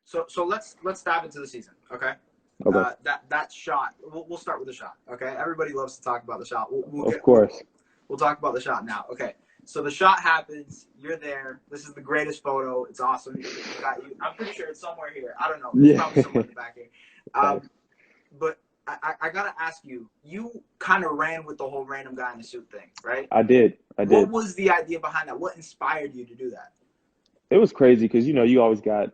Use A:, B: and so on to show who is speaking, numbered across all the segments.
A: So let's dive into the season, okay?
B: Okay.
A: That shot. We'll start with the shot, okay? Everybody loves to talk about the shot.
B: Of course.
A: We'll talk about the shot now, okay? So the shot happens. You're there. This is the greatest photo. It's awesome. You got you. I'm pretty sure it's somewhere here. I don't know. It's probably somewhere in the back here. But I gotta ask you. You kind of ran with the whole random guy in the suit thing, right?
B: I did.
A: What was the idea behind that? What inspired you to do that?
B: It was crazy because you always got.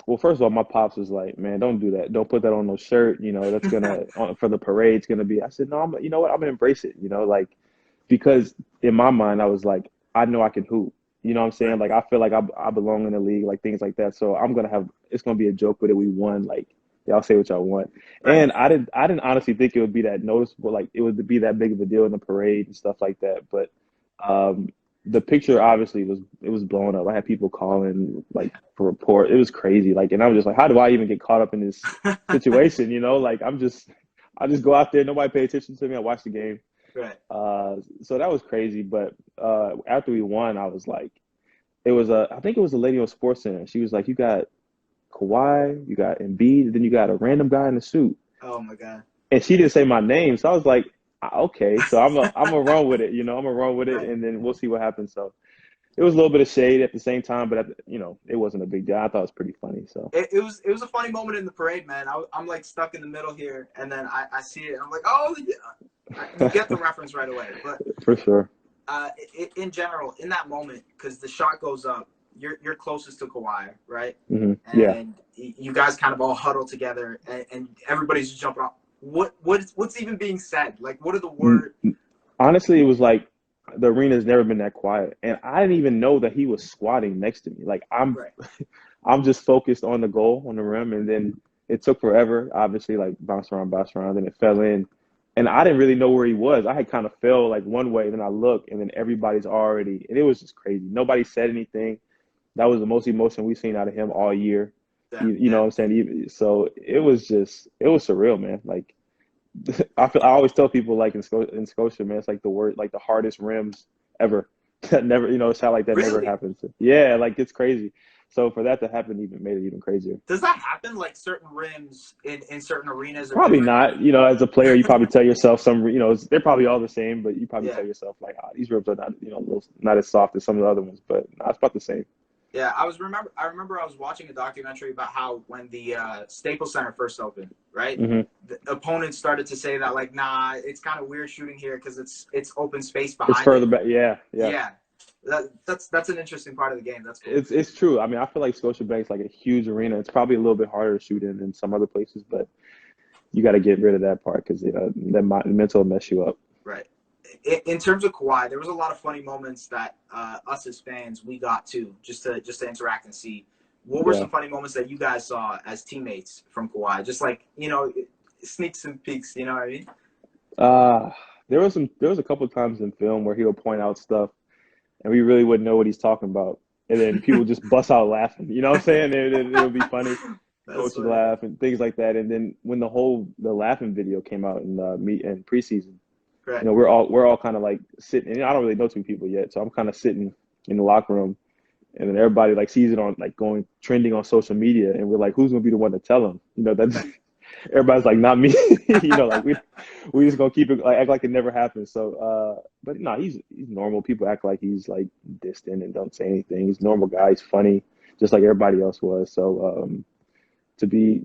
B: Well, first of all, my pops was like, "Man, don't do that. Don't put that on no shirt. That's gonna for the parade. It's gonna be." I said, "No, you know what? I'm gonna embrace it. Like because in my mind, I was like, I know I can hoop. You know what I'm saying? Like I feel like I belong in the league, like things like that. So it's gonna be a joke with it. We won. Like y'all say what y'all want.
A: Right.
B: And I didn't honestly think it would be that noticeable. Like it would be that big of a deal in the parade and stuff like that. But the picture obviously was blowing up. I had people calling like for report. It was crazy. Like, and I was just like, how do I even get caught up in this situation? Like I just go out there. Nobody pay attention to me. I watch the game.
A: Right.
B: So that was crazy. But after we won, I was like, I think it was a lady on SportsCenter. She was like, you got Kawhi, you got Embiid, then you got a random guy in a suit.
A: Oh my God.
B: And she didn't say my name, so I was like, okay, so I'm gonna run with it. I'm gonna run with it, and then we'll see what happens. So it was a little bit of shade at the same time, but it wasn't a big deal. I thought it was pretty funny. So
A: it was a funny moment in the parade, man. I'm like stuck in the middle here, and then I see it, and I'm like, oh, yeah. You get the reference right away. But
B: for sure.
A: In general, in that moment, because the shot goes up, you're closest to Kawhi, right?
B: Mm-hmm. Yeah.
A: And you guys kind of all huddle together, and everybody's just jumping off. What's even being said? Like, what are the words?
B: Honestly, it was like the arena's never been that quiet, and I didn't even know that he was squatting next to me. Like I'm just focused on the goal, on the rim, and then it took forever. Obviously, like bounce around, then it fell in, and I didn't really know where he was. I had kind of fell like one way, and then I look, and then everybody's already, and it was just crazy. Nobody said anything. That was the most emotion we've seen out of him all year. You know what I'm saying? So it was surreal, man. Like I always tell people like in Scotia, man, it's like the hardest rims ever. That never, a shot like that never happens. Yeah, like it's crazy. So for that to happen made it even crazier.
A: Does that happen? Like certain rims in certain arenas?
B: Probably not. As a player, you probably tell yourself they're probably all the same, but you probably tell yourself like, these rims are not, not as soft as some of the other ones, but it's about the same.
A: Yeah, I remember I was watching a documentary about how when the Staples Center first opened, right?
B: Mm-hmm.
A: The opponents started to say that like, nah, it's kind of weird shooting here because it's open space behind.
B: It's further back. Yeah.
A: That's an interesting part of the game. That's cool.
B: It's true. I mean, I feel like Scotiabank's like a huge arena. It's probably a little bit harder to shoot in than some other places, but you got to get rid of that part because that mental will mess you up.
A: Right. In terms of Kawhi, there was a lot of funny moments that us as fans we got to just to interact and see. What were some funny moments that you guys saw as teammates from Kawhi? Just like sneaks and peeks. You know what I mean?
B: There was a couple of times in film where he'll point out stuff, and we really wouldn't know what he's talking about, and then people just bust out laughing. You know what I'm saying? It would be funny. Coach would laugh and things like that. And then when the laughing video came out in preseason.
A: Right.
B: We're all kind of like sitting, and I don't really know two people yet, so I'm kind of sitting in the locker room, and then everybody like sees it on like going trending on social media, and we're like, who's gonna be the one to tell him? That's everybody's like, not me. Like we just gonna keep it like act like it never happened. So, but no, he's normal. People act like he's like distant and don't say anything. He's a normal guy. He's funny, just like everybody else was. So, to be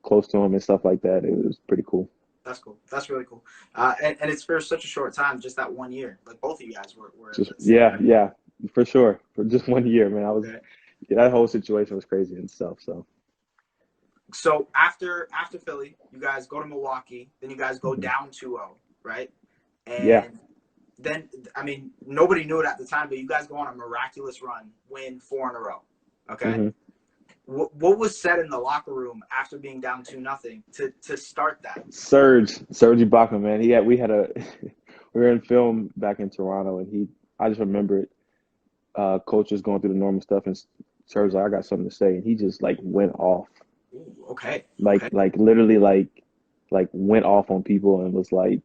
B: close to him and stuff like that, it was pretty cool.
A: That's cool. That's really cool. And it's for such a short time, just that 1 year. Like both of you guys were
B: yeah, for sure. For just 1 year, man. That whole situation was crazy and stuff.
A: So after Philly, you guys go to Milwaukee, then you guys go down 2-0, right? And then I mean nobody knew it at the time, but you guys go on a miraculous run, win 4 in a row. Okay.
B: Mm-hmm.
A: What was said in the locker room after being down 2-0 to start that?
B: Serge Ibaka, man. We were in film back in Toronto, and I just remember it. Coach was going through the normal stuff, and Serge like, I got something to say, and he just like went off.
A: Ooh, okay.
B: Like literally like went off on people and was like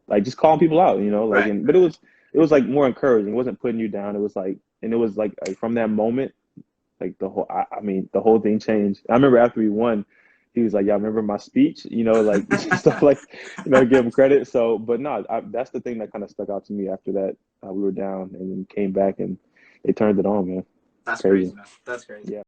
B: like just calling people out, like but it was like more encouraging. It wasn't putting you down. It was like, and it was like from that moment. Like I mean, the whole thing changed. I remember after we won, he was like, "Yeah, remember my speech?" Like stuff like, give him credit. So, but no, that's the thing that kind of stuck out to me after that. We were down and then came back and they turned it on, man.
A: That's crazy, man. That's crazy.
B: Yeah.